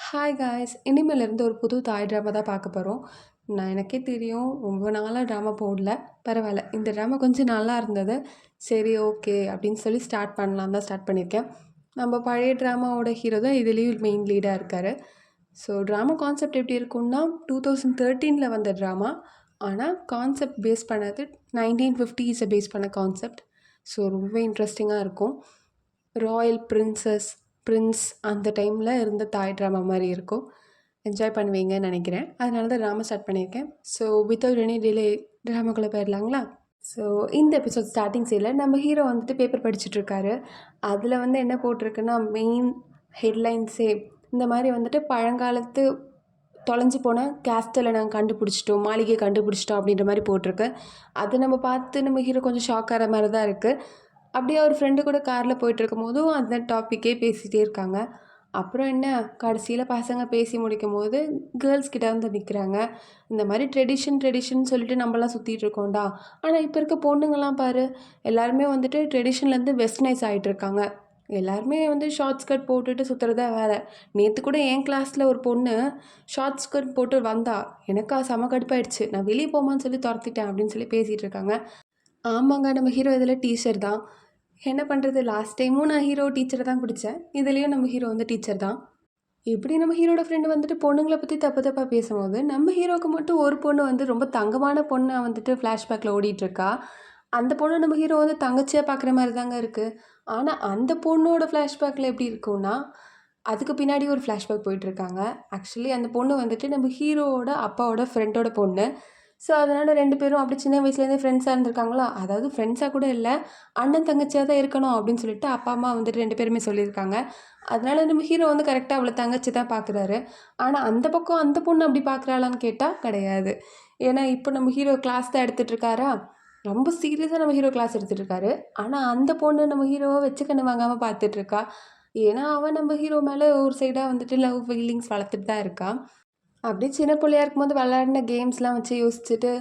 Hi guys, இனிமேலேருந்து ஒரு புது தாய் ட்ராமா தான் பார்க்க போகிறோம். எனக்கே தெரியும் ரொம்ப நாளாக ட்ராமா போடல. பரவாயில்ல, இந்த ட்ராமா கொஞ்சம் நல்லா இருந்தது. சரி, ஓகே அப்படின்னு சொல்லி ஸ்டார்ட் பண்ணலாம் தான் ஸ்டார்ட் பண்ணியிருக்கேன். நம்ம பழைய ட்ராமாவோட ஹீரோ தான் இதுலேயும் மெயின் லீடாக இருக்கார். ஸோ ட்ராமா கான்செப்ட் எப்படி இருக்கும்னா 2013 வந்த ட்ராமா. ஆனால் கான்செப்ட் பேஸ் பண்ணது 1950s பேஸ் பண்ண கான்செப்ட். ஸோ ரொம்ப இன்ட்ரெஸ்டிங்காக இருக்கும். ராயல் பிரின்ஸ் அந்த டைமில் இருந்த தாய் ட்ராமா மாதிரி இருக்கும். என்ஜாய் பண்ணுவீங்கன்னு நினைக்கிறேன். அதனால தான் ட்ராமா ஸ்டார்ட் பண்ணியிருக்கேன். ஸோ வித்தவுட் எனி டிலே ட்ராமாக்குள்ளே போயிடலாங்களா? ஸோ இந்த எபிசோட் ஸ்டார்டிங் சைடில் நம்ம ஹீரோ வந்துட்டு பேப்பர் படிச்சுட்ருக்காரு. அதில் வந்து என்ன போட்டிருக்குன்னா, மெயின் ஹெட்லைன்ஸே இந்த மாதிரி வந்துட்டு பழங்காலத்து தொலைஞ்சு போன கேஸ்டலை நாங்கள் கண்டுபிடிச்சிட்டோம், மாளிகையை கண்டுபிடிச்சிட்டோம் அப்படின்ற மாதிரி போட்டிருக்கு. அதை நம்ம பார்த்து நம்ம ஹீரோ கொஞ்சம் ஷாக் ஆகிற மாதிரி தான் இருக்குது. அப்படியே அவர் ஃப்ரெண்டு கூட காரில் போயிட்டுருக்கும் போதும் அந்த டாப்பிக்கே பேசிகிட்டே இருக்காங்க. அப்புறம் என்ன, கடைசியில் பசங்க பேசி முடிக்கும் போது கேர்ள்ஸ் கிட்ட வந்து நிற்கிறாங்க. இந்த மாதிரி ட்ரெடிஷன் சொல்லிட்டு நம்மலாம் சுற்றிட்டு இருக்கோம்டா. ஆனால் இப்போ இருக்க பொண்ணுங்கள்லாம் பாரு, எல்லாருமே வந்துட்டு ட்ரெடிஷன்லேருந்து வெஸ்டர்னைஸ் ஆகிட்டு இருக்காங்க. எல்லாருமே வந்து ஷார்ட் ஸ்கர்ட் போட்டுட்டு சுற்றுறதா வேலை. நேற்று கூட என் கிளாஸில் ஒரு பொண்ணு ஷார்ட் ஸ்கர்ட் போட்டு வந்தா. எனக்கு செம கடுப்பாயிடுச்சு. நான் வெளியே போமான்னு சொல்லி துரத்திட்டேன் அப்படின்னு சொல்லி பேசிகிட்டு இருக்காங்க. ஆமாங்க, நம்ம ஹீரோ இதில் டீச்சர் தான். என்ன பண்ணுறது, லாஸ்ட் டைமும் நான் ஹீரோ டீச்சரை தான் பிடிச்சேன். இதுலேயும் நம்ம ஹீரோ வந்து டீச்சர் தான். இப்படி நம்ம ஹீரோட ஃப்ரெண்டு வந்துட்டு பொண்ணுங்களை பற்றி தப்பாக பேசும்போது நம்ம ஹீரோவுக்கு மட்டும் ஒரு பொண்ணு வந்து ரொம்ப தங்கமான பொண்ணை வந்துட்டு ஃப்ளாஷ்பேக்கில் ஓடிட்டுருக்கா. அந்த பொண்ணு நம்ம ஹீரோ வந்து தங்கச்சியாக பார்க்குற மாதிரி தாங்க இருக்குது. ஆனால் அந்த பொண்ணோட ஃப்ளாஷ்பேக்கில் எப்படி இருக்கும்னா, அதுக்கு பின்னாடி ஒரு ஃப்ளாஷ்பேக் போயிட்டுருக்காங்க. ஆக்சுவலி அந்த பொண்ணு வந்துட்டு நம்ம ஹீரோவோட அப்பாவோட ஃப்ரெண்டோட பொண்ணு. ஸோ அதனால் 2 பேரும் அப்படி சின்ன வயசுலேருந்தே ஃப்ரெண்ட்ஸாக இருந்திருக்காங்களா. அதாவது ஃப்ரெண்ட்ஸாக கூட இல்லை, அண்ணன் தங்கச்சியாக தான் இருக்கணும் அப்படின்னு சொல்லிட்டு அப்பா அம்மா வந்துட்டு 2 பேருமே சொல்லியிருக்காங்க. அதனால நம்ம ஹீரோ வந்து கரெக்டாக அவளை தங்கச்சி தான் பார்க்குறாரு. ஆனால் அந்த பக்கம் அந்த பொண்ணு அப்படி பார்க்குறாளான்னு கேட்டால் கிடையாது. ஏன்னா இப்போ நம்ம ஹீரோ கிளாஸ் தான் எடுத்துகிட்ருக்காரா, ரொம்ப சீரியஸாக நம்ம ஹீரோ கிளாஸ் எடுத்துகிட்ருக்காரு. ஆனால் அந்த பொண்ணு நம்ம ஹீரோவை வச்சு கண்ணு வாங்காமல் பார்த்துட்ருக்கா. ஏன்னா அவன் நம்ம ஹீரோ மேலே ஒரு சைடாக வந்துட்டு லவ் ஃபீலிங்ஸ் வளர்த்துட்டு தான் இருக்கா. அப்படியே சின்ன பிள்ளையா இருக்கும்போது விளையாடின கேம்ஸ்லாம் வச்சு யோசிச்சுட்டு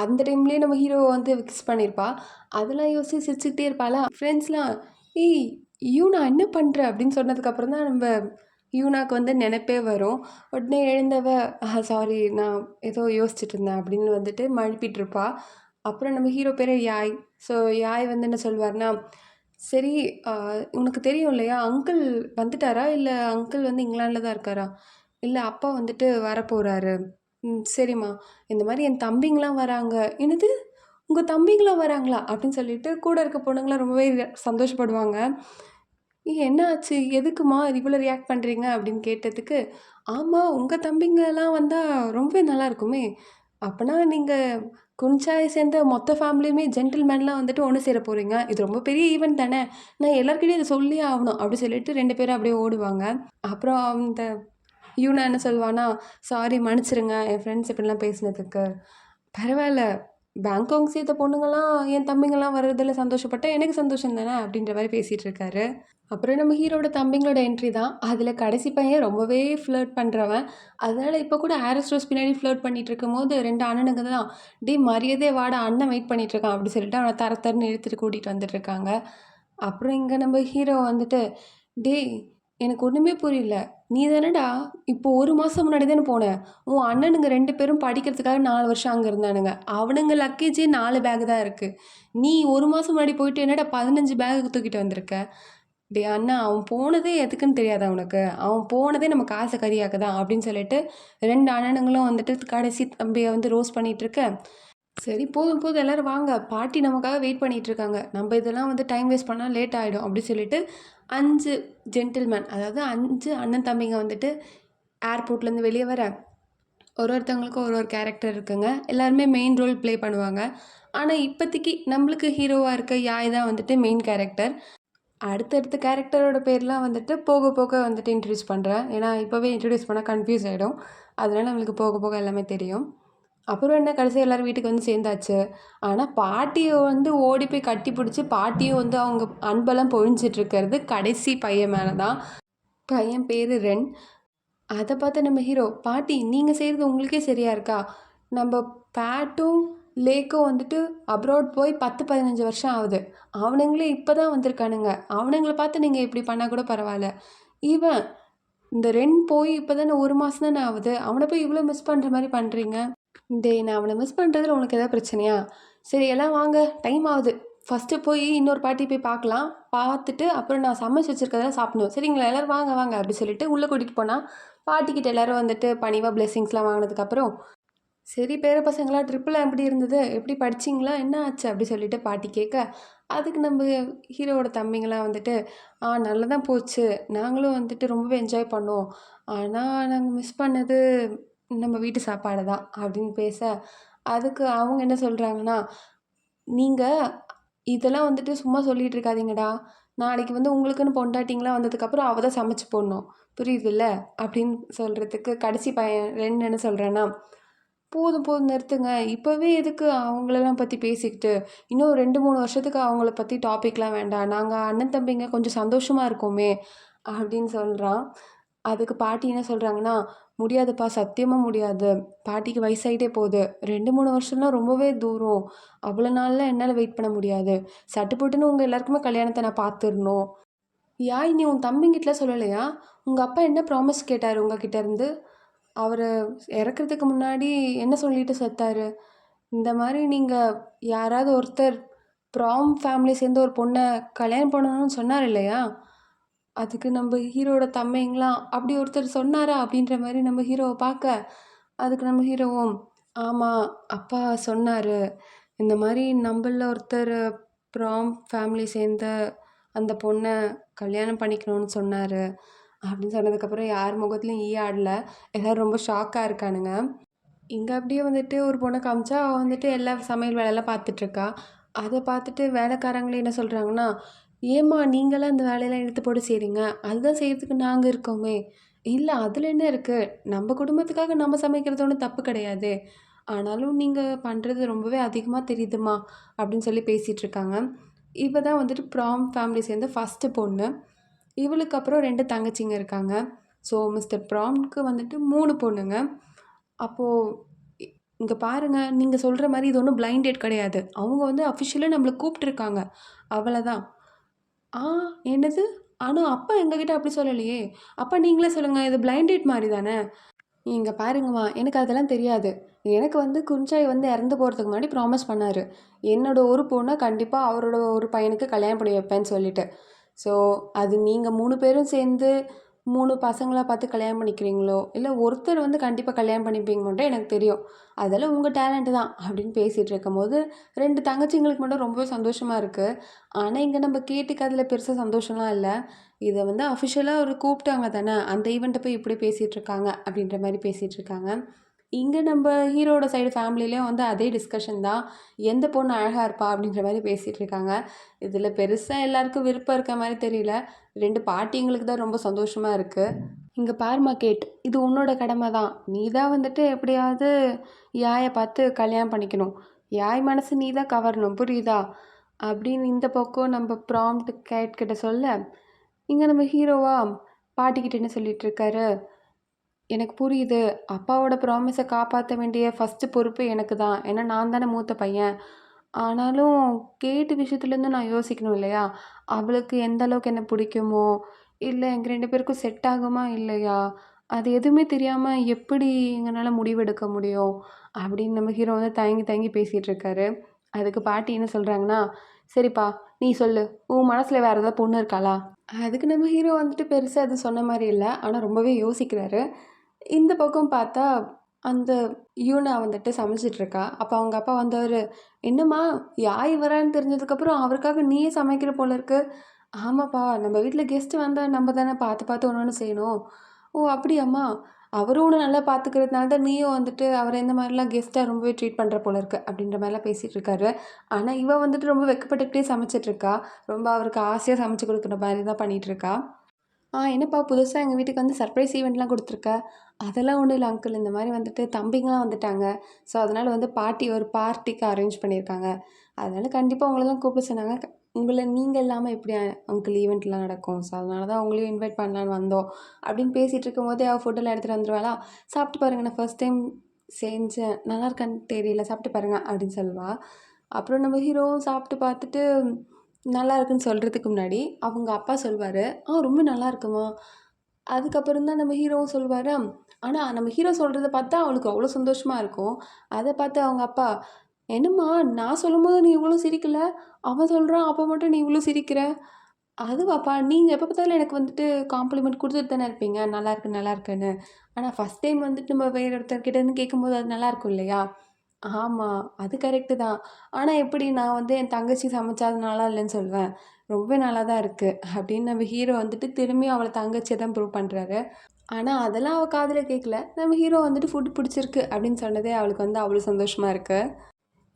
அந்த டைம்லேயே நம்ம ஹீரோவை வந்து கிஸ் பண்ணியிருப்பா. அதெல்லாம் யோசிச்சு சிரிச்சுக்கிட்டே இருப்பாளா. ஃப்ரெண்ட்ஸ்லாம், ஏய் யூனா என்ன பண்ணுற அப்படின்னு சொன்னதுக்கப்புறம் தான் நம்ம யூனாக்கு வந்து நினைப்பே வரும். உடனே எழுந்தவ, சாரி நான் ஏதோ யோசிச்சுட்டு இருந்தேன் அப்படின்னு வந்துட்டு மழுப்பிட்டு இருப்பா. அப்புறம் நம்ம ஹீரோ பேர் யாய். ஸோ யாய் வந்து என்ன சொல்வார்னா, சரி உனக்கு தெரியும் இல்லையா, அங்கிள் வந்துட்டாரா, இல்லை அங்கிள் வந்து இங்கிலாண்டில் தான் இருக்காரா, இல்லை அப்பா வந்துட்டு வரப்போகிறாரு. சரிம்மா, இந்த மாதிரி என் தம்பிங்களாம் வராங்க. என்னது, உங்கள் தம்பிங்களாம் வராங்களா அப்படின்னு சொல்லிட்டு கூட இருக்க பொண்ணுங்களாம் ரொம்பவே சந்தோஷப்படுவாங்க. என்ன ஆச்சு, எதுக்குமா இவ்வளோ ரியாக்ட் பண்ணுறீங்க அப்படின்னு கேட்டதுக்கு, ஆமாம் உங்கள் தம்பிங்கெல்லாம் வந்தால் ரொம்பவே நல்லா இருக்குமே, அப்போனா நீங்கள் குஞ்சாயை சேர்ந்த மொத்த ஃபேமிலியுமே ஜென்டில்மேன்லாம் வந்துட்டு ஒன்று சேர போகிறீங்க, இது ரொம்ப பெரிய ஈவெண்ட் தானே, நான் எல்லாருக்கிட்டையும் இதை சொல்லியே ஆகணும் அப்படி சொல்லிட்டு 2 பேரும் அப்படியே ஓடுவாங்க. அப்புறம் அந்த யூனா என்ன சொல்வானா, சாரி மன்னிச்சிருங்க என் ஃப்ரெண்ட்ஸ் இப்படிலாம் பேசினதுக்கு. பரவாயில்ல, பேங்காக் சேர்த்த பொண்ணுங்கள்லாம் என் தம்பிங்கள்லாம் வர்றதில் சந்தோஷப்பட்டேன், எனக்கு சந்தோஷம் தானே அப்படின்ற மாதிரி பேசிகிட்டு இருக்காரு. அப்புறம் நம்ம ஹீரோட தம்பிங்களோட என்ட்ரி தான். அதில் கடைசி பையன் ரொம்பவே ஃப்ளர்ட் பண்ணுறவன். அதனால் இப்போ கூட ஆரஸ்டோஸ் பின்னாடி ஃப்ளர்ட் பண்ணிகிட்டு இருக்கும்போது 2 அண்ணனுங்க தான், டே மரியாதையே வாடா அண்ணன் வெயிட் பண்ணிகிட்ருக்கான் அப்படி சொல்லிட்டு அவனை தரன்னு இழுத்துட்டு கூட்டிகிட்டு வந்துட்டுருக்காங்க. அப்புறம் இங்கே நம்ம ஹீரோ வந்துட்டு, டேய் எனக்கு ஒன்றுமே புரியல, நீ தானடா இப்போ 1 மாதம் முன்னாடி தானே போன, உன் அண்ணனுங்க 2 பேரும் படிக்கிறதுக்காக 4 வருஷம் அங்கே இருந்தானுங்க, அவனுங்க லக்கேஜே 4 பேக் தான் இருக்குது, நீ 1 மாதம் முன்னாடி போயிட்டு என்னடா 15 பேக் தூக்கிட்டு வந்திருக்க. டே அண்ணா, அவன் போனதே எதுக்குன்னு தெரியாதா உனக்கு, அவன் போனதே நம்ம காசை கறியாக்க தான் அப்படின்னு சொல்லிட்டு 2 அண்ணனுங்களும் வந்துட்டு கடைசி தம்பியை வந்து ரோஸ் பண்ணிகிட்ருக்க. சரி போதும் போதும் எல்லோரும் வாங்க, பாட்டி நமக்காக வெயிட் பண்ணிகிட்ருக்காங்க, நம்ம இதெல்லாம் வந்து டைம் வேஸ்ட் பண்ணால் லேட் ஆகிடும் அப்படி சொல்லிட்டு 5 ஜென்டில்மேன், அதாவது 5 அண்ணன் தம்பிங்க வந்துட்டு ஏர்போர்ட்லேருந்து வெளியே வர ஒருத்தவங்களுக்கும் ஒரு கேரக்டர் இருக்குங்க. எல்லாருமே மெயின் ரோல் ப்ளே பண்ணுவாங்க. ஆனால் இப்போதைக்கு நம்மளுக்கு ஹீரோவாக இருக்க யாய் தான் வந்துட்டு மெயின் கேரக்டர். அடுத்தடுத்த கேரக்டரோட பேர்லாம் வந்துட்டு போக போக வந்துட்டு இன்ட்ரடியூஸ் பண்ணுறேன். ஏன்னா இப்போவே இன்ட்ரடியூஸ் பண்ணால் கன்ஃபியூஸ் ஆகிடும். அதனால் நம்மளுக்கு போக போக எல்லாமே தெரியும். அப்புறம் என்ன, கடைசியாக எல்லோரும் வீட்டுக்கு வந்து சேர்ந்தாச்சு. ஆனால் பாட்டியை வந்து ஓடி போய் கட்டி பிடிச்சி பாட்டியும் வந்து அவங்க அன்பெல்லாம் பொழிஞ்சிட்ருக்கிறது கடைசி பையன் மேலே தான். பையன் பேர் ரென். அதை பார்த்து நம்ம ஹீரோ, பாட்டி நீங்கள் செய்கிறது உங்களுக்கே சரியாக இருக்கா, நம்ம பேட்டும் லேக்கும் வந்துட்டு அப்ராட் போய் 10-15 வருஷம் ஆகுது, அவனுங்களே இப்போ தான் வந்திருக்கானுங்க, அவனுங்களை பார்த்து நீங்கள் இப்படி பண்ணால் கூட பரவாயில்ல, இவன் இந்த ரென் போய் இப்போ தானே 1 மாதம் தானே ஆகுது. அவனை போய் இவ்வளோ மிஸ் பண்ணுற மாதிரி பண்ணுறீங்க. டேய் நான் அவனை மிஸ் பண்ணுறதுல உனக்கு எதாவது பிரச்சனையா? சரி எல்லாம் வாங்க, டைம் ஆகுது. ஃபஸ்ட்டு போய் இன்னொரு பாட்டி போய் பார்க்கலாம். பார்த்துட்டு அப்புறம் நான் சமைச்சு வச்சுருக்கதெல்லாம் சாப்பிடணும். சரிங்களா எல்லோரும் வாங்க வாங்க அப்படி சொல்லிட்டு உள்ளே கூட்டிகிட்டு போனால் பாட்டிக்கிட்ட எல்லோரும் வந்துட்டு பணிவாக பிளெஸ்ஸிங்ஸ்லாம் வாங்கினதுக்கப்புறம், சரி பேர பசங்களா ட்ரிப்லாம் எப்படி இருந்தது? எப்படி படிச்சிங்களா? என்ன ஆச்சு? அப்படி சொல்லிட்டு பாட்டி கேட்க, அதுக்கு நம்ம ஹீரோவோட தம்பிங்கலாம் வந்துட்டு, நல்லா தான் போச்சு. நாங்களும் வந்துட்டு ரொம்பவே என்ஜாய் பண்ணோம். ஆனா நாங்க மிஸ் பண்ணது நம்ம வீட்டு சாப்பாட தான் அப்படின்னு பேச, அதுக்கு அவங்க என்ன சொல்றாங்கன்னா, "நீங்க இதெல்லாம் வந்துட்டு சும்மா சொல்லிட்டு இருக்காதீங்கடா. நாளைக்கு வந்து உங்களுக்குன்னு பொண்டாட்டிங்கலாம் வந்ததுக்கப்புறம் அவ தான் சமைச்சு போடணும். புரியுதுல்ல?" அப்படின்னு சொல்றதுக்கு கடைசி பையன் ரென் என்ன சொல்றான்னா, "போதும் போதும் நிறுத்துங்க. இப்போவே எதுக்கு அவங்களலாம் பத்தி பேசிக்கிட்டு? இன்னும் 2, 3 வருஷத்துக்கு அவங்கள பத்தி டாபிக்லாம் வேண்டாம். நாங்க அண்ணன் தம்பிங்க கொஞ்சம் சந்தோஷமா இருக்கோமே!" அப்படின்னு சொல்றான். அதுக்கு பாட்டி என்ன சொல்றாங்கன்னா, "முடியாதுப்பா, சத்தியமா முடியாது. பாட்டிக்கு வயசாயிட்டே போகுது. 2, 3 வருஷம்லாம் ரொம்பவே தூரம். அவ்வளோ நாள்லாம் என்னால வெயிட் பண்ண முடியாது. சட்டுப்புட்டுன்னு உங்க எல்லாருக்குமே கல்யாணத்த நான் பார்த்துரணும்." "யாய் நீ உன் தம்பிங்கிட்டலாம் சொல்லலையா? உங்க அப்பா என்ன ப்ராமிஸ் கேட்டாரு உங்ககிட்ட இருந்து? அவரு இறக்கறதுக்கு முன்னாடி என்ன சொல்லிட்டு செத்தாரு? இந்த மாரி நீங்க யாராவது ஒருத்தர் ஃபேமிலிய சேர்ந்த ஒரு பொண்ண கல்யாணம் பண்ணணும்னு சொன்னாரு இல்லையா?" அதுக்கு நம்ம ஹீரோவோட தம்பிங்கலாம், "அப்படி ஒருத்தர் சொன்னாரா?" அப்படின்ற மாரி நம்ம ஹீரோவ பார்க்க, அதுக்கு நம்ம ஹீரோவும், "ஆமா, அப்பா சொன்னாரு. இந்த மாரி நம்பள்ல ஒருத்தர் ஃபேமிலி சேர்ந்த அந்த பொண்ண கல்யாணம் பண்ணிக்கணும்னு சொன்னாரு." அப்படின்னு சொன்னதுக்கப்புறம் யார் முகத்துலயும் ஈ ஆடல. எல்லாரும் ரொம்ப ஷாக்கா இருக்கானுங்க. இங்க அப்படியே வந்துட்டு ஒரு பொண்ண காமிச்சா, அவ வந்துட்டு எல்லா சமையல் வேலைலாம் பார்த்துட்ருக்கா. அத பார்த்துட்டு வேலைக்காரங்களே என்ன சொல்றாங்கன்னா, "ஏம்மா நீங்கலாம் இந்த வேலையெல்லாம் இழுத்து போட்டு செய்றீங்க? அதுதான் செய்றதுக்கு நாங்க இருக்கோமே!" "இல்ல அதுல என்ன இருக்கு? நம்ப குடும்பத்துக்காக நம்ம சமைக்கிறது ஒண்ணும் தப்பு கிடையாதே! ஆனாலும் நீங்க பண்றது ரொம்பவே அதிகமா தெரியுதும்மா" அப்படின்னு சொல்லி பேசிட்டுருக்காங்க. இவ தான் வந்துட்டு ஃபேமிலி சேர்ந்த ஃபர்ஸ்ட்டு பொண்ணு. இவளுக்கு அப்புறம் 2 தங்கச்சிங்க இருக்காங்க. ஸோ மிஸ்டர் ப்ராம்க்கு வந்துட்டு 3 பொண்ணுங்க. அப்போ இ இங்க பாருங்க, நீங்க சொல்ற மாரி இது ஒண்ணும் பிளைண்ட் டேட் கிடையாது. அவங்க வந்து அஃபிஷியலா நம்மள கூப்ட்டுருக்காங்க. அவ்வளதான். ஆ என்னது? ஆனா அப்பா எங்ககிட்ட அப்படி சொல்லலையே! அப்பா நீங்களே சொல்லுங்க. இது பிளைண்ட் டேட் மாரி தானே! இங்க பாருங்கம்மா, எனக்கு அதெல்லாம் தெரியாது. எனக்கு வந்து குஞ்சாய் வந்து இறந்து போறதுக்கு முன்னாடி ப்ராமிஸ் பண்ணாரு. என்னோட ஒரு பொண்ண கண்டிப்பா அவரோட ஒரு பையனுக்கு கல்யாணம் பண்ணி வைப்பேன்னு சொல்லிட்டு. ஸோ, அது நீங்க 3 பேரும் சேர்ந்து 3 பசங்களா பார்த்து கல்யாணம் பண்ணிக்கிறீங்களோ, இல்ல ஒருத்தர் வந்து கண்டிப்பா கல்யாணம் பண்ணிப்பீங்க மட்டும் எனக்கு தெரியும். அதெல்லாம் உங்க டேலண்ட் தான் அப்படின்னு பேசிட்டு இருக்கும்போது, 2 தங்கச்சிங்களுக்கு மட்டும் ரொம்பவே சந்தோஷமா இருக்கு. ஆனா, இங்க நம்ம கேட்டுக்கிறதுல பெருசா சந்தோஷம்லாம் இல்ல. இத வந்து அஃபிஷியலா ஒரு கூப்பிட்டாங்க தானே, அந்த ஈவெண்ட்ட போய் இப்படி பேசிட்டு இருக்காங்க அப்படின்ற மாரி பேசிட்டு இருக்காங்க. இங்க நம்ப ஹீரோவோட சைடு ஃபேமிலிலயும் வந்து அதே டிஸ்கஷன் தான். எந்த பொண்ணு அழகா இருப்பா அப்படின்ற மாரி பேசிட்டு இருக்காங்க. இதில பெருசா எல்லாருக்கும் விருப்பம் இருக்க மாரி தெரியல. 2 பாட்டிங்களுக்கு தான் ரொம்ப சந்தோஷமா இருக்கு. "இங்க பாரும்மா கேட், இது உன்னோட கடமை தான். நீ தான் வந்துட்டு எப்படியாவது யாய பார்த்து கல்யாணம் பண்ணிக்கணும். யாய் மனசு நீ தான் கவரணும். புரியுதா?" அப்படின்னு இந்த பக்கம் நம்ம கேட் கிட்ட சொல்ல, இங்க நம்ம ஹீரோவா பாட்டிக்கிட்ட என்ன சொல்லிட்டு இருக்காரு, "எனக்கு புரியுது. அப்பாவோட ப்ராமிஸ காப்பாத்த வேண்டிய ஃபர்ஸ்ட்டு பொறுப்பு எனக்கு தான். ஏன்னா நான் தானே மூத்த பையன். ஆனாலும் கேட் விஷயத்துலேருந்து நான் யோசிக்கணும் இல்லையா? அவளுக்கு எந்த அளவுக்கு என்ன பிடிக்குமோ, இல்ல எங்க 2 பேருக்கும் செட் ஆகுமா இல்லையா? அது எதுவுமே தெரியாம எப்படி எங்கனால முடிவெடுக்க முடியும்?" அப்படின்னு நம்ம ஹீரோ வந்து தயங்கி தயங்கி பேசிட்டு இருக்காரு. அதுக்கு பாட்டி என்ன சொல்றாங்கன்னா, "சரிப்பா, நீ சொல்லு. உன் மனசுல வேற ஏதாவது பொண்ணு இருக்காளா?" அதுக்கு நம்ம ஹீரோ வந்துட்டு பெருசா எதுவும் சொன்ன மாரி இல்ல. ஆனா ரொம்பவே யோசிக்கிறாரு. இந்த பக்கம் பார்த்தா, அந்த யூனா வந்துட்டு சமைச்சிட்ருக்கா. அப்ப அவங்க அப்பா வந்தவரு, "என்னம்மா யாய் வரான்னு தெரிஞ்சதுக்கப்புறம் அவருக்காக நீயே சமைக்கிற போல இருக்கு." "ஆமாப்பா, நம்ம வீட்ல கெஸ்ட் வந்தா நம்ம தானே பார்த்து பார்த்து ஒண்ணு ஒண்ணு செய்யணும்." "ஓ! அப்படியாம்மா? அவரும் உன்ன நல்லா பார்த்துக்கிறதுனால தான் நீயும் வந்துட்டு அவர இந்த மாரிலாம் கெஸ்ட்டா ரொம்பவே ட்ரீட் பண்ற போல இருக்கு." அப்படின்ற மாரிலாம் பேசிட்டு இருக்காரு. ஆனா இவ வந்துட்டு ரொம்ப வெட்கப்பட்டுக்கிட்டே சமைச்சிட்ருக்கா. ரொம்ப அவருக்கு ஆசையா சமைச்சு குடுக்குற மாரி தான் பண்ணிட்டுருக்கா. என்னப்பா புதுசா எங்க வீட்டுக்கு வந்து சர்ப்ரைஸ் ஈவெண்ட்லாம் குடுத்துருக்க?" "அதெல்லாம் ஒண்ணும் இல்ல அங்கிள். இந்த மாரி வந்துட்டு தம்பிங்கலாம் வந்துட்டாங்க. ஸோ, அதனால வந்து ஒரு பார்ட்டிக்கு அரேஞ்ச் பண்ணியிருக்காங்க. அதனால கண்டிப்பா உங்களலாம் கூப்பிட சொன்னாங்க. உங்கள நீங்க இல்லாம எப்படி அங்கிள் ஈவெண்ட்லாம் நடக்கும்? ஸோ, அதனால தான் உங்களையும் இன்வைட் பண்ணலான்னு வந்தோம்." அப்படின்னு பேசிட்டு இருக்கும்போதே அவ ஃபுட்டெல்லாம் எடுத்துட்டு வந்துருவாளா, "சாப்பிட்டு பாருங்க. நான் ஃபர்ஸ்ட் டைம் செஞ்சேன். நல்லா இருக்கான்னு தெரியல. சாப்பிட்டு பாருங்க." அப்படின்னு சொல்லுவா. அப்புறம் நம்ம ஹீரோவும் சாப்பிட்டு பார்த்துட்டு நல்லா இருக்குன்னு சொல்றதுக்கு முன்னாடி, அவங்க அப்பா சொல்வாரு, ரொம்ப நல்லாயிருக்குமா." அதுக்கப்புறம் தான் நம்ம ஹீரோவும் சொல்லுவாரா, ஆனா நம்ம ஹீரோ சொல்றத பார்த்தா அவளுக்கு அவ்வளோ சந்தோஷமா இருக்கும். அத பார்த்து அவங்க அப்பா, "என்னம்மா நான் சொல்லும்போது நீ இவ்வளோ சிரிக்கல? அவன் சொல்றான் அப்ப மட்டும் நீ இவ்வளோ சிரிக்கிற?" "அதுவாப்பா நீங்க எப்ப பார்த்தாலும் எனக்கு வந்துட்டு காம்ப்ளிமெண்ட் குடுத்துட்டு தானே இருப்பீங்க. நல்லாயிருக்கு, நல்லாயிருக்குன்னு. ஆனா ஃபர்ஸ்ட் டைம் வந்துட்டு நம்ம வேற ஒருத்தர்கிட்ட இருந்து கேட்கும்போது அது நல்லாயிருக்கும் இல்லையா?" "ஆமா, அது கரெக்ட்டு தான். ஆனா எப்படி நான் வந்து என் தங்கச்சி சமைச்சா அது நல்லா இல்லன்னு சொல்வேன். ரொம்பவே நல்லா தான் இருக்கு." அப்படின்னு நம்ம ஹீரோ வந்துட்டு திரும்பியும் அவள தங்கச்சிய தான் ப்ரூவ் பண்றாரு. ஆனா, அதெல்லாம் அவ காதுல கேட்கல. நம்ம ஹீரோ வந்துட்டு ஃபுட் பிடிச்சிருக்கு அப்படின்னு சொன்னதே அவளுக்கு வந்து அவ்வளோ சந்தோஷமா இருக்கு.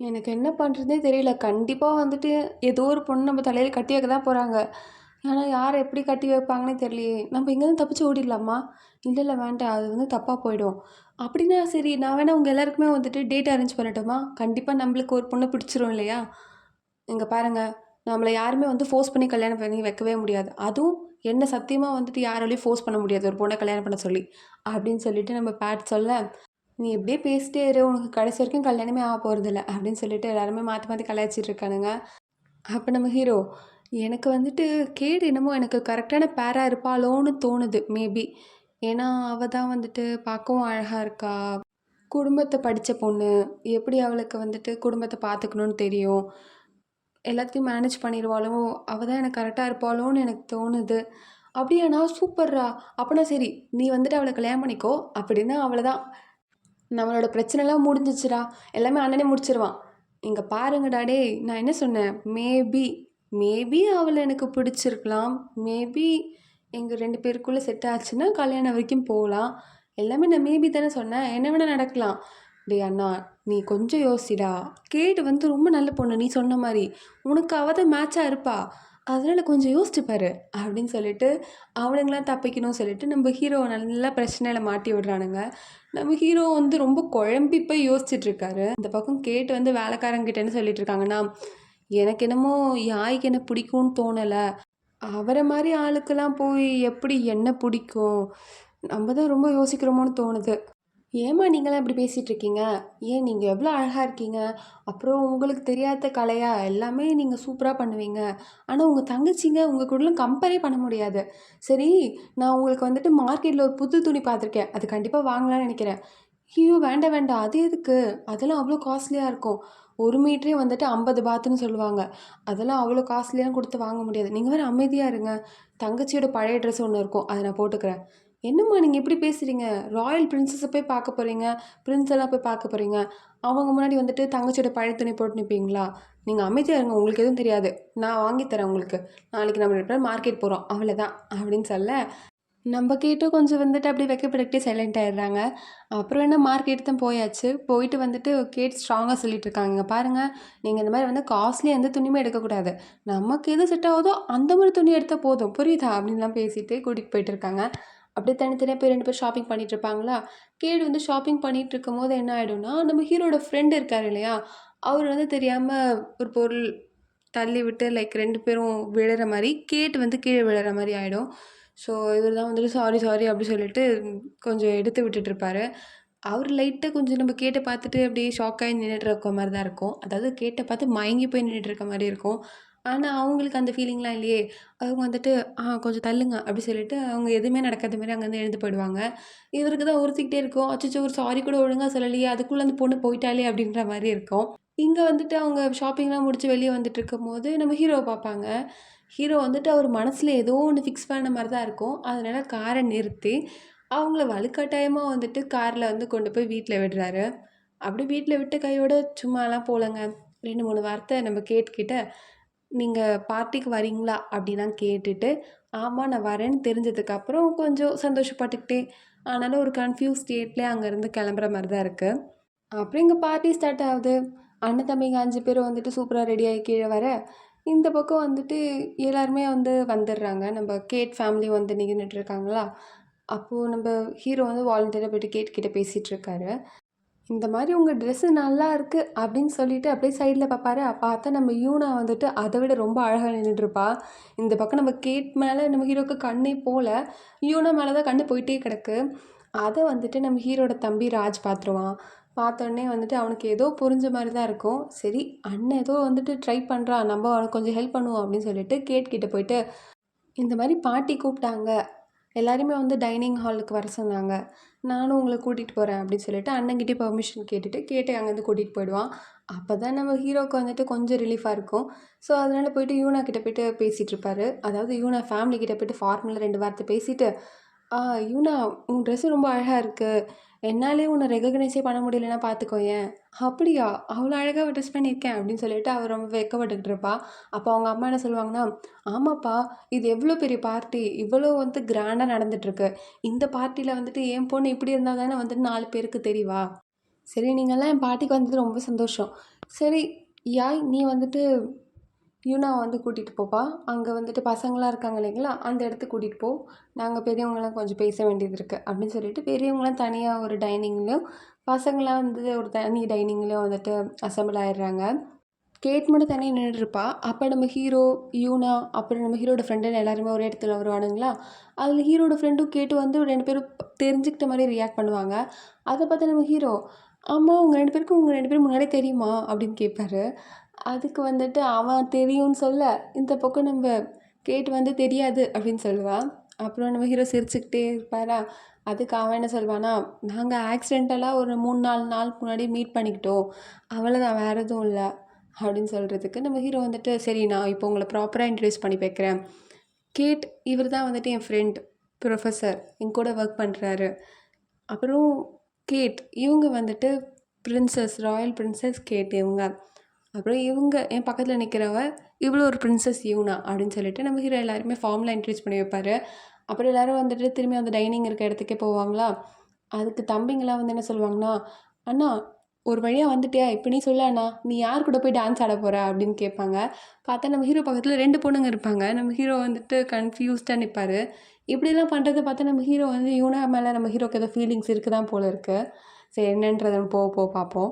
எனக்கு என்ன பண்றதுன்னே தெரியல. கண்டிப்பா வந்துட்டு ஏதோ ஒரு பொண்ணு நம்ம தலையில கட்டி வைக்க தான் போறாங்க. ஆனா, யார எப்படி கட்டி வைப்பாங்கன்னே தெரியலையே! நம்ம இங்கேருந்து தப்பிச்சு ஓடிடலாமா? இல்ல, இல்ல வேண்டாம். அது வந்து தப்பா போயிடும். அப்படின்னா சரி, நான் வேணா உங்க எல்லாருக்குமே வந்துட்டு டேட் அரேஞ்ச் பண்ணட்டுமா? கண்டிப்பா நம்மளுக்கு ஒரு பொண்ண பிடிச்சிரும் இல்லையா? இங்க பாருங்க, நம்மள யாருமே வந்து ஃபோர்ஸ் பண்ணி கல்யாணம் பண்ணி வைக்கவே முடியாது. அதுவும் என்ன சத்தியமா வந்துட்டு யாராலயும் ஃபோர்ஸ் பண்ண முடியாது, ஒரு பொண்ண கல்யாணம் பண்ண சொல்லி. அப்படின்னு சொல்லிட்டு நம்ம பேட் சொல்ல, "நீ இப்படியே பேசிட்டே இரு. உனக்கு கடைசி வரைக்கும் கல்யாணமே ஆக போறதில்ல." அப்படின்னு சொல்லிட்டு எல்லாருமே மாத்தி மாத்தி கலாய்ச்சிட்டு இருக்கானுங்க. அப்ப நம்ம ஹீரோ, "எனக்கு வந்துட்டு கேடு என்னமோ எனக்கு கரெக்டான பேரா இருப்பாளோன்னு தோணுது மேபி. ஏன்னா, அவ தான் வந்துட்டு பார்க்கவும் அழகா இருக்கா. குடும்பத்த படிச்ச பொண்ணு. எப்படி அவளுக்கு வந்துட்டு குடும்பத்த பார்த்துக்கணும்னு தெரியும். எல்லாத்தையும் மேனேஜ் பண்ணிருவாளோ! அவ தான் எனக்கு கரெக்ட்டா இருப்பாளோன்னு எனக்கு தோணுது." "அப்படியாண்ணா! சூப்பர்றா! அப்பன்னா சரி, நீ வந்துட்டு அவள கல்யாணம் பண்ணிக்கோ. அப்படின்னா அவ்வளதான். நம்மளோட பிரச்சனைலாம் முடிஞ்சிச்சுடா. எல்லாமே அண்ணனே முடிச்சிருவான்." "இங்க பாருங்கடா டேய்! நான் என்ன சொன்னேன்? மேபி மேபி அவள எனக்கு பிடிச்சிருக்கலாம். மேபி எங்க 2 பேருக்குள்ள செட் ஆச்சுன்னா கல்யாணம் வரைக்கும் போலாம். எல்லாமே நான் மேபி தானே சொன்னேன். என்ன வேணா நடக்கலாம்." "டேய் அண்ணா! நீ கொஞ்சம் யோசிடா. கேட் வந்து ரொம்ப நல்ல பொண்ணு நீ சொன்ன மாரி. உனக்கு அவ தான் மேட்சா இருப்பா. அதனால கொஞ்சம் யோசிச்சு பாரு." அப்படின்னு சொல்லிட்டு அவனுங்கலாம் தப்பிக்கணும்னு சொல்லிட்டு நம்ம ஹீரோவ நல்லா பிரச்சனையில மாட்டி விடுறானுங்க. நம்ம ஹீரோ வந்து ரொம்ப குழம்பி போய் யோசிச்சுட்டு இருக்காரு. இந்த பக்கம் கேட் வந்து வேலைக்காரங்கிட்ட என்ன சொல்லிட்டு இருக்காங்கன்னா, "எனக்கு என்னமோ யாய்க்கு என்ன பிடிக்கும்னு தோணல. அவர மாரி ஆளுக்கெல்லாம் போய் எப்படி என்ன பிடிக்கும்? நம்ம தான் ரொம்ப யோசிக்கிறோமோன்னு தோணுது." "ஏம்மா நீங்கலாம் இப்படி பேசிட்டு இருக்கீங்க? ஏன் நீங்க எவ்வளோ அழகா இருக்கீங்க. அப்புறம் உங்களுக்கு தெரியாத கலையா? எல்லாமே நீங்க சூப்பரா பண்ணுவீங்க. ஆனா உங்க தங்கச்சிங்க உங்க கூடலாம் கம்பேரே பண்ண முடியாது. சரி, நான் உங்களுக்கு வந்துட்டு மார்க்கெட்ல ஒரு புது துணி பார்த்துருக்கேன். அது கண்டிப்பா வாங்கலாம்னு நெனைக்கிறேன்." "ஐயோ! வேண்டாம், வேண்டாம். அது எதுக்கு? அதெல்லாம் அவ்வளோ காஸ்ட்லியா இருக்கும். 1 மீட்டரே வந்துட்டு 50 பாத்துன்னு சொல்லுவாங்க. அதெல்லாம் அவ்வளோ காஸ்ட்லிலாம் குடுத்து வாங்க முடியாது. நீங்க வேற அமைதியா இருங்க. தங்கச்சியோட பழைய ட்ரெஸ் ஒண்ணு இருக்கும். அத நான் போட்டுக்கிறேன்." "என்னம்மா நீங்க இப்படி பேசுறீங்க? ராயல் பிரின்சஸ போய் பார்க்க போறீங்க. பிரின்ஸ் எல்லாம் போய் பார்க்க போறீங்க. அவங்க முன்னாடி வந்துட்டு தங்கச்சியோட பழைய துணி போட்டு நிப்பீங்களா? நீங்க அமைதியா இருங்க. உங்களுக்கு எதுவும் தெரியாது. நான் வாங்கி தரேன் உங்களுக்கு. நாளைக்கு நம்ம 2 பேரும் மார்க்கெட் போறோம். அவ்வளதான்." அப்படின்னு சொல்ல, நம்ப கேட்டும் கொஞ்சம் வந்துட்டு அப்படியே வெட்கப்பட்டுக்கிட்டே சைலண்ட் ஆயிடுறாங்க. அப்புறம் என்ன மார்க்கெட் தான் போயாச்சு. போயிட்டு வந்துட்டு கேட் ஸ்ட்ராங்கா சொல்லிட்டு இருக்காங்க, "இங்க பாருங்க, நீங்க இந்த மாரி வந்து காஸ்ட்லியா எந்த துணியுமே எடுக்கக்கூடாது. நமக்கு எது செட் ஆகுதோ அந்த மாரி துணி எடுத்தா போதும். புரியுதா?" அப்படின்லாம் பேசிட்டு கூட்டிட்டு போயிட்டு இருக்காங்க. அப்படியே தனித்தனியா போய் 2 பேரும் ஷாப்பிங் பண்ணிட்டு இருப்பாங்களா, கேடு வந்து ஷாப்பிங் பண்ணிட்டு இருக்கும்போது என்ன ஆயிடும்னா, நம்ம ஹீரோட ஃப்ரெண்ட் இருக்காரு இல்லையா? அவரு வந்து தெரியாம ஒரு பொருள் தள்ளி விட்டு லைக் 2 பேரும் விழுற மாரி, கேட் வந்து கீழ விழுற மாரி ஆயிடும். ஸோ, இவரு தான் வந்துட்டு சாரி, சாரி அப்படி சொல்லிட்டு கொஞ்சம் எடுத்து விட்டுட்டுருப்பாரு. அவரு லைட்டா கொஞ்சம் நம்ம கேட்ட பார்த்துட்டு அப்படியே ஷாக் ஆயி நின்னுட்டு இருக்க மாரி தான் இருக்கும். அதாவது கேட்ட பார்த்து மயங்கி போய் நின்னுட்டு இருக்க மாரி இருக்கும். ஆனா, அவங்களுக்கு அந்த ஃபீலிங்லாம் இல்லையே! அவங்க வந்துட்டு, கொஞ்சம் தள்ளுங்க" அப்படி சொல்லிட்டு அவங்க எதுவுமே நடக்காத மாரி அங்கேருந்து எழுந்து போயிடுவாங்க. இவருக்கு தான் உறுத்திக்கிட்டே இருக்கும். அச்சச்சோ! ஒரு சாரி கூட ஒழுங்கா சொல்லலையே! அதுக்குள்ள அந்த பொண்ணு போயிட்டாளே! அப்படின்ற மாரி இருக்கும். இங்க வந்துட்டு அவங்க ஷாப்பிங்லாம் முடிச்சு வெளிய வந்துட்டுருக்கும்போது, நம்ம ஹீரோவ பார்ப்பாங்க. ஹீரோ வந்துட்டு அவர் மனசுல ஏதோ ஒண்ணு ஃபிக்ஸ் பண்ண மாரி தான் இருக்கும். அதனால கார நிறுத்தி, அவங்கள வலுக்கட்டாயமா வந்துட்டு கார்ல வந்து கொண்டு போய் வீட்ல விடுறாரு. அப்படி வீட்ல விட்ட கையோட சும்மாலாம் போலங்க. 2, 3 வார்த்தை நம்ம கேட்கிட்ட, "நீங்க பார்ட்டிக்கு வரீங்களா?" அப்படிலாம் கேட்டுட்டு, ஆமா நான் வரேன்னு தெரிஞ்சதுக்கப்புறம் கொஞ்சம் சந்தோஷப்பட்டுக்கிட்டே, ஆனாலும் ஒரு கன்ஃப்யூஸ் ஸ்டேட்லயே அங்கருந்து கிளம்புற மாரி தான் இருக்கு. அப்புறம் இங்க பார்ட்டி ஸ்டார்ட் ஆகுது. அண்ணன், தம்பிங்க 5 பேரும் வந்துட்டு சூப்பரா ரெடியாகி கீழ வர, இந்த பக்கம் வந்துட்டு எல்லாருமே வந்து வந்துடுறாங்க. நம்ப கேட் ஃபேமிலி வந்து நின்னுட்டு இருக்காங்களா, அப்போ நம்ப ஹீரோ வந்து வாலண்டியரா போயிட்டு கேட் கிட்ட பேசிட்டு இருக்காரு. இந்த மாரி "உங்க ட்ரெஸ்ஸு நல்லாயிருக்கு" அப்படின்னு சொல்லிட்டு அப்படியே சைட்ல பார்ப்பாரு. பார்த்தா நம்ம யூனா வந்துட்டு அத விட ரொம்ப அழகா நின்னுட்டுருப்பா. இந்த பக்கம் நம்ம கேட் மேல நம்ம ஹீரோக்கு கண்ணே போல. யூனா மேல தான் கண்ணு போயிட்டே கிடக்கு. அத வந்துட்டு நம்ம ஹீரோட தம்பி ராஜ் பார்த்துருவான். பார்த்தோனே வந்துட்டு அவனுக்கு ஏதோ புரிஞ்ச மாரி தான் இருக்கும். சரி அண்ணன் ஏதோ வந்துட்டு ட்ரை பண்றான். நம்ம அவனுக்கு கொஞ்சம் ஹெல்ப் பண்ணுவோம் அப்படின்னு சொல்லிட்டு கேட் கிட்ட போயிட்டு, "இந்த மாரி பாட்டி கூப்பிட்டாங்க. எல்லாரையுமே வந்து டைனிங் ஹாலுக்கு வர சொன்னாங்க. நானும் உங்கள கூட்டிட்டு போறேன் அப்படின்னு சொல்லிட்டு அண்ணங்கிட்டயே பெர்மிஷன் கேட்டு அங்கேருந்து கூட்டிட்டு போயிடுவான். அப்பதான் நம்ம ஹீரோவுக்கு வந்துட்டு கொஞ்சம் ரிலீஃபா இருக்கும். ஸோ, அதனால போயிட்டு யூனா கிட்ட போயிட்டு பேசிட்டு இருப்பாரு. அதாவது யூனா ஃபேமிலி கிட்ட போயிட்டு ஃபார்மலா 2 வார்த்தை பேசிட்டு, "ஆ யூனா, உன் ட்ரெஸ்ஸு ரொம்ப அழகா இருக்கு. என்னாலயே உன்ன ரெகக்னைஸே பண்ண முடியலன்னா பார்த்துக்கோயேன்." "அப்படியா? அவ்வளோ அழகா ட்ரெஸ் பண்ணியிருக்கேன்." அப்படின்னு சொல்லிட்டு அவ ரொம்ப வெட்கப்பட்டுக்கிட்டு இருப்பா. அப்போ அவங்க அம்மா என்ன சொல்லுவாங்கன்னா, "ஆமாப்பா, இது எவ்வளோ பெரிய பார்ட்டி. இவ்வளோ வந்து கிராண்டா நடந்துட்டுருக்கு. இந்த பார்ட்டில வந்துட்டு என் பொண்ணு இப்படி இருந்தா தானே வந்துட்டு 4 பேருக்கு தெரியவா? சரி, நீங்கலாம் என் பார்ட்டிக்கு வந்தது ரொம்ப சந்தோஷம். சரி, யாய் நீ வந்துட்டு யூனாவ வந்து கூட்டிட்டு போப்பா. அங்க வந்துட்டு பசங்கலாம் இருக்காங்க இல்லைங்களா? அந்த இடத்துக்கு கூட்டிட்டு போ. நாங்க பெரியவங்கலாம் கொஞ்சம் பேச வேண்டியது இருக்கு." அப்படின்னு சொல்லிட்டு பெரியவங்கலாம் தனியா ஒரு டைனிங்லயும், பசங்கலாம் வந்து ஒரு தனி டைனிங்லயும் வந்துட்டு அசெம்பிள் ஆயிடுறாங்க. கேட் மட்டும் தனியா நின்னுட்ருப்பா. அப்ப நம்ம ஹீரோ, யூனா, அப்புறம் நம்ம ஹீரோட ஃப்ரெண்டுன்னு எல்லாருமே ஒரே இடத்துல வருவானுங்களா? அதில ஹீரோட ஃப்ரெண்டும் கேட்டும் வந்து 2 பேரும் தெரிஞ்சுக்கிட்ட மாரி ரியாக்ட் பண்ணுவாங்க. அத பார்த்து நம்ம ஹீரோ, "ஆமா, உங்க 2 பேரும் முன்னாடியே தெரியுமா?" அப்படின்னு கேட்பாரு. அதுக்கு வந்துட்டு அவன் தெரியும்னு சொல்ல, இந்த பக்கம் நம்ப கேட் வந்து தெரியாது அப்படின்னு சொல்லுவா. அப்புறம் நம்ம ஹீரோ சிரிச்சுக்கிட்டே இருப்பாரா, அதுக்கு அவன் என்ன சொல்வான்னா, "நாங்க ஆக்சிடென்டலா ஒரு 3, 4 நாள் முன்னாடி மீட் பண்ணிக்கிட்டோம். அவ்வளோதான், வேற எதுவும் இல்ல." அப்படின்னு சொல்றதுக்கு நம்ம ஹீரோ வந்துட்டு, "சரி, நான் இப்போ உங்கள ப்ராப்பரா இன்ட்ரோடியூஸ் பண்ணி வைக்கிறேன். கேட், இவர் தான் வந்துட்டு என் ஃப்ரெண்ட், ப்ரொஃபசர். என் கூட ஒர்க் பண்றாரு. அப்புறம் கேட், இவங்க வந்துட்டு பிரின்சஸ், ராயல் பிரின்சஸ் கேட் இவங்க. அப்புறம் இவங்க என் பக்கத்துல நிக்கிறவ, இவளும் ஒரு பிரின்சஸ் யூனா." அப்படின்னு சொல்லிட்டு நம்ம ஹீரோ எல்லாருமே ஃபார்மலா இன்ட்ரோடியூஸ் பண்ணி வைப்பாரு. அப்புறம் எல்லாரும் வந்துட்டு திரும்பி அந்த டைனிங் இருக்க இடத்துக்கே போவாங்களா? அதுக்கு தம்பிங்கலாம் வந்து என்ன சொல்லுவாங்கன்னா, "அண்ணா, ஒரு வழியா வந்துட்டியா? இப்ப நீ சொல்லு அண்ணா. நீ யார் கூட போய் டான்ஸ் ஆட போற?" அப்படின்னு கேட்பாங்க. பார்த்தா நம்ம ஹீரோ பக்கத்துல 2 பொண்ணுங்க இருப்பாங்க. நம்ம ஹீரோ வந்துட்டு கன்ஃப்யூஸ்டா நிப்பாரு. இப்படிலாம் பண்றத பார்த்தா நம்ம ஹீரோ வந்து யூனா மேல நம்ம ஹீரோக்கு ஏதோ ஃபீலிங்ஸ் இருக்கு தான் போல இருக்கு. சரி, என்னன்றத போக போக பார்ப்போம்.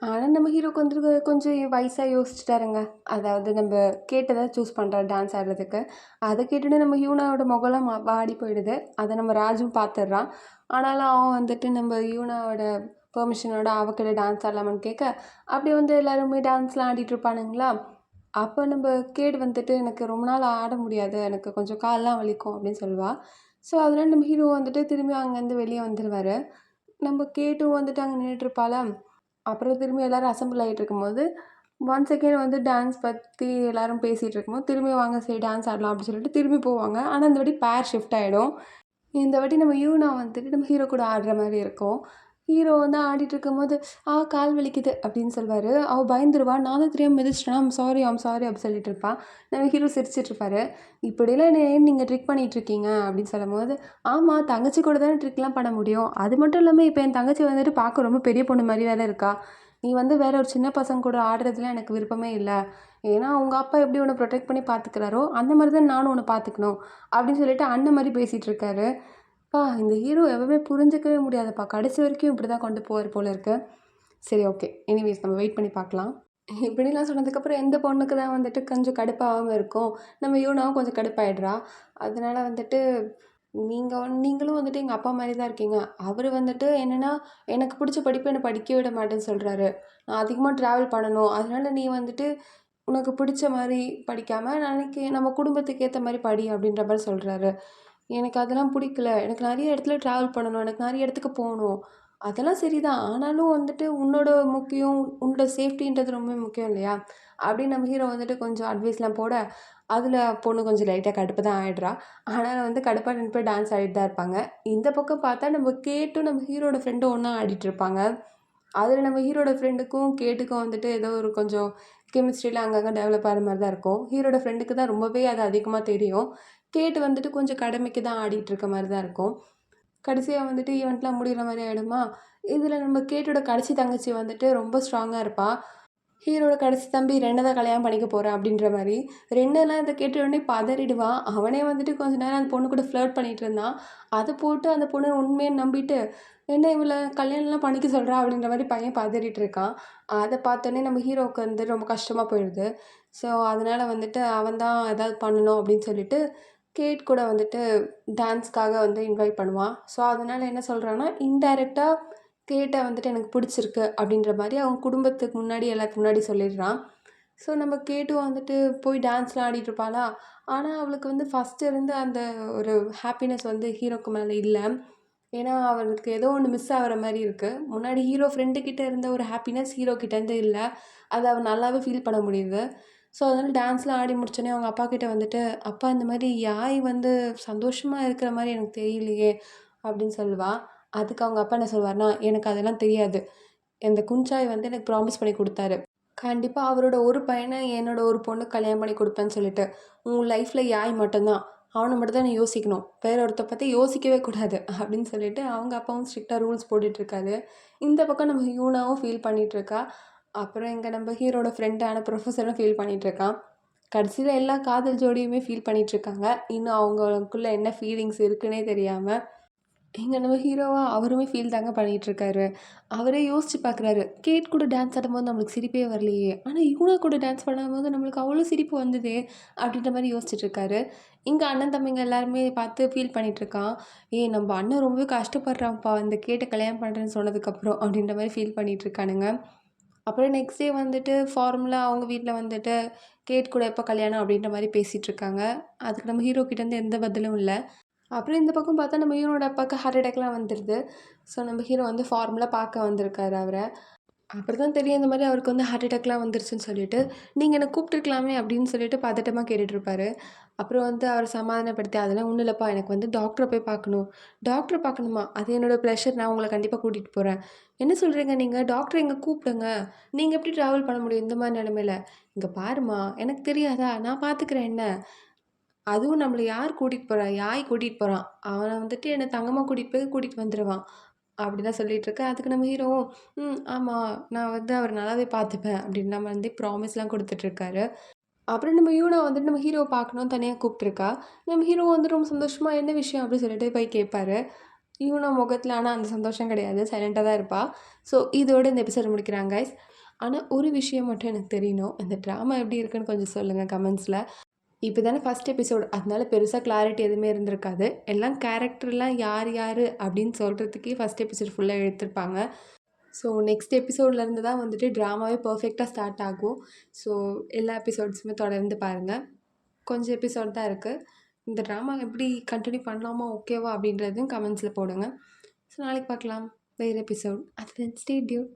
ஆனா நம்ம ஹீரோக்கு வந்து கொஞ்சம் வயசா யோசிச்சுட்டாருங்க. அதாவது நம்ப கேட்டத சூஸ் பண்றாரு டான்ஸ் ஆடுறதுக்கு. அத கேட்டுட்டு நம்ம யூனாவோட முகம்லாம் வாடி போயிடுது. அத நம்ம ராஜும் பார்த்துடுறான். ஆனாலும் அவன் வந்துட்டு நம்ம யூனாவோட பெர்மிஷனோட அவகிட்ட டான்ஸ் ஆடலாமான்னு கேட்க, அப்படி வந்து எல்லாருமே டான்ஸ்லாம் ஆடிட்டு இருப்பானுங்களா, அப்போ நம்ப கேட் வந்துட்டு, "எனக்கு ரொம்ப நாள் ஆட முடியாது. எனக்கு கொஞ்சம் கால்லாம் வலிக்கும்." அப்படின்னு சொல்லுவா. ஸோ, அதனால நம்ம ஹீரோ வந்துட்டு திரும்பி அங்கேருந்து வெளிய வந்துருவாரு. நம்ம கேட்டும் வந்துட்டு அங்க நின்னுட்டுருப்பாளா, அப்புறம் திரும்பி எல்லாரும் அசெம்பிள் ஆயிட்டு இருக்கும்போது, ஒன்ஸ் அகைன் வந்து டான்ஸ் பத்தி எல்லாரும் பேசிட்டு இருக்கும்போது, திரும்பி வாங்க சரி டான்ஸ் ஆடலாம் அப்படின்னு சொல்லிட்டு திரும்பி போவாங்க. ஆனா இந்த வாட்டி பேர் ஷிஃப்ட் ஆயிடும். இந்த வாட்டி நம்ம யூனா வந்துட்டு நம்ம ஹீரோ கூட ஆடுற மாரி இருக்கும். ஹீரோ வந்து ஆடிட்டு இருக்கும்போது, கால் வலிக்குது." அப்படின்னு சொல்வாரு. அவ பயந்துருவா. "நான் தான் தெரியாம மிதிச்சிட்டேனா, ஐம் சாரி" அப்படி சொல்லிட்டு இருப்பா. நம்ம ஹீரோ சிரிச்சுட்டு இருப்பாரு. "இப்படிலாம் என்ன ஏன் நீங்க ட்ரிக் பண்ணிட்டு இருக்கீங்க?" அப்படின்னு சொல்லும்போது, "ஆமா, தங்கச்சி கூட தானே ட்ரிக்லாம் பண்ண முடியும். அது மட்டும் இல்லாம இப்ப என் தங்கச்சி வந்துட்டு பார்க்க ரொம்ப பெரிய பொண்ணு மாரி வேற இருக்கா. நீ வந்து வேற ஒரு சின்ன பசங்க கூட ஆடுறதுல எனக்கு விருப்பமே இல்ல. ஏன்னா உங்க அப்பா எப்படி உன்ன புரொடெக்ட் பண்ணி பார்த்துக்கிறாரோ, அந்த மாரி தான் நானும் உன்ன பார்த்துக்கணும்." அப்படின்னு சொல்லிட்டு அண்ணன் மாரி பேசிட்டு இருக்காரு. இந்த ஹீரோ எப்பவுமே புரிஞ்சுக்கவே முடியாதுப்பா. கடைசி வரைக்கும் இப்படி தான் கொண்டு போவாரு போல இருக்கு. சரி, ஓகே. எனிவேஸ் நம்ம வெயிட் பண்ணி பார்க்கலாம். இப்படிலாம் சொன்னதுக்கப்புறம் எந்த பொண்ணுக்கு தான் வந்துட்டு கொஞ்சம் கடுப்பாவாம இருக்கும். நம்ம யூனாவும் கொஞ்சம் கடுப்பாயிடுறா. அதனால வந்துட்டு, நீங்களும் வந்துட்டு எங்க அப்பா மாரி தான் இருக்கீங்க. அவரு வந்துட்டு என்னன்னா, எனக்கு புடிச்ச படிப்ப என்ன படிக்க விட மாட்டேன்னு சொல்றாரு. நான் அதிகமா ட்ராவல் பண்ணணும். அதனால நீ வந்துட்டு உனக்கு பிடிச்ச மாரி படிக்காம, நாளைக்கு நம்ம குடும்பத்துக்கு ஏத்த மாரி படி அப்படின்ற மாரி சொல்றாரு. எனக்கு அதெல்லாம் பிடிக்கல. எனக்கு நெறைய இடத்துல ட்ராவல் பண்ணணும். எனக்கு நெறைய இடத்துக்கு போணும். அதெல்லாம் சரிதான். ஆனாலும் வந்துட்டு உன்னோட முக்கியம், உன்னோட சேஃப்டின்றது ரொம்ப முக்கியம் இல்லையா? அப்படின்னு நம்ம ஹீரோ வந்துட்டு கொஞ்சம் அட்வைஸ்லாம் போட, அதில பொண்ணு கொஞ்சம் லைட்டா கடுப்பு தான் ஆயிடுறா. ஆனாலும் வந்து கடுப்பா நின்னு போய் டான்ஸ் ஆடிட்டு தான் இருப்பாங்க. இந்த பக்கம் பார்த்தா நம்ம கேட்டும் நம்ம ஹீரோட ஃப்ரெண்டும் ஒண்ணா ஆடிட்டு இருப்பாங்க. அதில நம்ம ஹீரோட ஃப்ரெண்டுக்கும், கேட்டுக்கும் வந்துட்டு ஏதோ ஒரு கொஞ்சம் கெமிஸ்ட்ரிலாம் அங்கங்க டெவலப் ஆகுற மாரி தான் இருக்கும். ஹீரோட ஃப்ரெண்டுக்கு தான் ரொம்பவே அது அதிகமா தெரியும். கேட் வந்துட்டு கொஞ்சம் கடமைக்கு தான் ஆடிட்டு இருக்க மாரி தான் இருக்கும். கடைசியா வந்துட்டு ஈவென்ட்லாம் முடியிற மாரி ஆயிடுமா, இதில நம்ம கேட்டோட கடைசி தங்கச்சி வந்துட்டு ரொம்ப ஸ்ட்ராங்கா இருப்பா. ஹீரோட கடைசி தம்பி ரெட்ட தான் கல்யாணம் பண்ணிக்க போறேன் அப்படின்ற மாரி. ரெட்டலாம் இத கேட்ட உடனே பதறிடுவான். அவனே வந்துட்டு கொஞ்ச நேரம் அந்த பொண்ணு கூட ஃப்ளர்ட் பண்ணிட்டு இருந்தான். அத போட்டு அந்த பொண்ணு உண்மைன்னு நம்பிட்டு, "என்ன இவள கல்யாணம்லாம் பண்ணிக்க சொல்றா?" அப்படின்ற மாரி பையன் பதறிட்டு இருக்கான். அத பார்த்தோனே நம்ம ஹீரோவுக்கு வந்து ரொம்ப கஷ்டமா போயிடுது. ஸோ, அதனால வந்துட்டு அவன் தான் ஏதாவது பண்ணணும் அப்படின்னு சொல்லிட்டு, கேட் கூட வந்துட்டு டான்ஸ்க்காக வந்து இன்வைட் பண்ணுவான். ஸோ, அதனால என்ன சொல்றான்னா, இன்டைரக்ட்டா கேட்ட வந்துட்டு எனக்கு பிடிச்சிருக்கு அப்படின்ற மாரி அவன் குடும்பத்துக்கு முன்னாடி எல்லாத்துக்கு முன்னாடி சொல்லிடுறான். ஸோ நம்ம கேட்டு வந்துட்டு போய் டான்ஸ்லாம் ஆடிட்டுருப்பாளா, ஆனால் அவளுக்கு வந்து ஃபஸ்ட்டு இருந்த அந்த ஒரு ஹாப்பினஸ் வந்து ஹீரோக்கு மேலே இல்ல. ஏன்னா அவளுக்கு ஏதோ ஒன்று மிஸ் ஆகுற மாரி இருக்கு. முன்னாடி ஹீரோ ஃப்ரெண்டு கிட்ட இருந்த ஒரு ஹாப்பினஸ் ஹீரோ கிட்டேருந்து இல்ல. அத அவ நல்லாவே ஃபீல் பண்ண முடியுது. ஸோ அதனால டான்ஸ்லாம் ஆடி முடிச்சோனே அவங்க அப்பா கிட்ட வந்துட்டு, "அப்பா இந்த மாரி யாய் வந்து சந்தோஷமா இருக்கிற மாரி எனக்கு தெரியலையே" அப்படின்னு சொல்லுவா. அதுக்கு அவங்க அப்பா என்ன சொல்லுவாருன்னா, "எனக்கு அதெல்லாம் தெரியாது. இந்த குஞ்சாய் வந்து எனக்கு ப்ராமிஸ் பண்ணி குடுத்தாரு. கண்டிப்பா அவரோட ஒரு பையன என்னோட ஒரு பொண்ணுக்கு கல்யாணம் பண்ணி குடுப்பேன்னு சொல்லிட்டு. உன் லைஃப்ல யாய் மட்டும் தான். அவன மட்டும் தான் நீ யோசிக்கணும். வேற ஒருத்தர பத்தி யோசிக்கவே கூடாது." அப்படின்னு சொல்லிட்டு அவங்க அப்பாவும் ஸ்ட்ரிக்ட்டா ரூல்ஸ் போட்டுட்ருக்காரு. இந்த பக்கம் நம்ம யூனாவும் ஃபீல் பண்ணிட்டுருக்கா. அப்புறம் இங்க நம்ம ஹீரோட ஃப்ரெண்டான ப்ரொஃபஸரும் ஃபீல் பண்ணிட்டுருக்கான். கடைசியில எல்லா காதல் ஜோடியுமே ஃபீல் பண்ணிட்டுருக்காங்க. இன்னும் அவங்களுக்குள்ள என்ன ஃபீலிங்ஸ் இருக்குன்னே தெரியாம. இங்க நம்ம ஹீரோவா அவருமே ஃபீல் தாங்க பண்ணிட்டுருக்காரு. அவரே யோசிச்சு பார்க்குறாரு. கேட் கூட டான்ஸ் ஆடும்போது நம்மளுக்கு சிரிப்பே வரலையே! ஆனா யுவனா கூட டான்ஸ் பண்ணும்போது நம்மளுக்கு அவ்ளோ சிரிப்பு வந்ததே! அப்டின்ற மாரி யோசிச்சுட்டுருக்காரு. இங்க அண்ணன் தம்பிங்க எல்லாருமே பார்த்து ஃபீல் பண்ணிட்டுருக்கான். ஏய் நம்ம அண்ணன் ரொம்பவே கஷ்டப்படுறான்ப்பா, இந்த கேட்ட கல்யாணம் பண்றேன்னு சொன்னதுக்கப்புறம் அப்டின்ற மாரி ஃபீல் பண்ணிட்டுருக்கானுங்க. அப்புறம் நெக்ஸ்ட் டே வந்துட்டு ஃபார்மலா அவங்க வீட்ல வந்துட்டு கேட் கூட எப்போ கல்யாணம் அப்டின்ற மாரி பேசிட்டுருக்காங்க. அதுக்கு நம்ம ஹீரோ கிட்டேருந்து எந்த பதிலும் இல்ல. அப்புறம் இந்த பக்கம் பார்த்தா நம்ம ஹீரோட அப்பாவுக்கு ஹார்ட் அட்டாக்லாம் வந்துருது. ஸோ நம்ம ஹீரோ வந்து ஃபார்மலா பார்க்க வந்திருக்காரு அவர. அப்புறம் தான் தெரியும் இந்த மாரி அவருக்கு வந்து ஹார்ட் அட்டாக்லாம் வந்துருச்சுன்னு சொல்லிட்டு. "நீங்க என்ன கூப்பிட்டுருக்கலாமே" அப்படின்னு சொல்லிட்டு பதட்டமா கேட்டுட்டுருப்பாரு. அப்புறம் வந்து அவர சமாதானப்படுத்தி, "அதெல்லாம் ஒண்ணும் இல்லப்பா. எனக்கு வந்து டாக்டர போய் பார்க்கணும்." "டாக்டர பார்க்கணுமா? அது என்னோட ப்ளஷர். நான் உங்கள கண்டிப்பா கூட்டிட்டு போறேன்." "என்ன சொல்றீங்க நீங்க? டாக்டர இங்க கூப்பிடுங்க. நீங்க எப்படி ட்ராவல் பண்ண முடியும் இந்த மாரி நிலைமையில?" "இங்க பாரும்மா, எனக்கு தெரியாதா? நான் பார்த்துக்கிறேன் என்ன." அதுவும் நம்மள யார் கூட்டிட்டு போறா? யாய் கூட்டிட்டு போறான். அவன வந்துட்டு என்ன தங்கமா கூட்டிட்டு போய் கூட்டிட்டு வந்துருவான். அப்படிலாம் சொல்லிட்டுருக்க. அதுக்கு நம்ம ஹீரோவும், ஆமா. நான் வந்து அவர நல்லாவே பார்த்துப்பேன்." அப்படின்ற மாரி வந்து ப்ராமிஸ்லாம் குடுத்துட்டுருக்காரு. அப்புறம் நம்ம யூனா வந்துட்டு நம்ம ஹீரோவ பார்க்கணும்னு தனியா கூப்ட்டுருக்கா. நம்ம ஹீரோ வந்து ரொம்ப சந்தோஷமா, "என்ன விஷயம்?" அப்படின்னு சொல்லிட்டு போய் கேட்பாரு. யூனா முகத்துல ஆனா அந்த சந்தோஷம் கிடையாது. சைலன்ட்டா தான் இருப்பா. ஸோ இதோட இந்த எபிசோட் முடிக்கிறாங்க கைஸ். ஆனா ஒரு விஷயம் மட்டும் எனக்கு தெரியணும். இந்த ட்ராமா எப்படி இருக்குன்னு கொஞ்சம் சொல்லுங்க கமெண்ட்ஸ்ல. இப்போ தானே ஃபர்ஸ்ட் எபிசோட். அதனால பெருசா கிளாரிட்டி எதுவுமே இருந்திருக்காது. எல்லாம் கேரக்டர்லாம் யார் யாரு அப்படின்னு சொல்றதுக்கே ஃபர்ஸ்ட் எபிசோட் ஃபுல்லா எடுத்திருப்பாங்க. ஸோ நெக்ஸ்ட் எபிசோட்லேருந்து தான் வந்துட்டு ட்ராமாவே பெர்ஃபெக்ட்டா ஸ்டார்ட் ஆகும். ஸோ எல்லா எபிசோட்ஸுமே தொடர்ந்து பாருங்க. கொஞ்சம் எபிசோட் தான் இருக்கு. இந்த ட்ராமா எப்படி கன்டின்யூ பண்ணலாமா? ஓகேவா? அப்படின்றதையும் கமெண்ட்ஸில போடுங்க. ஸோ நாளைக்கு பார்க்கலாம். வேறு எபிசோட். அது ஸ்டே டியூன்.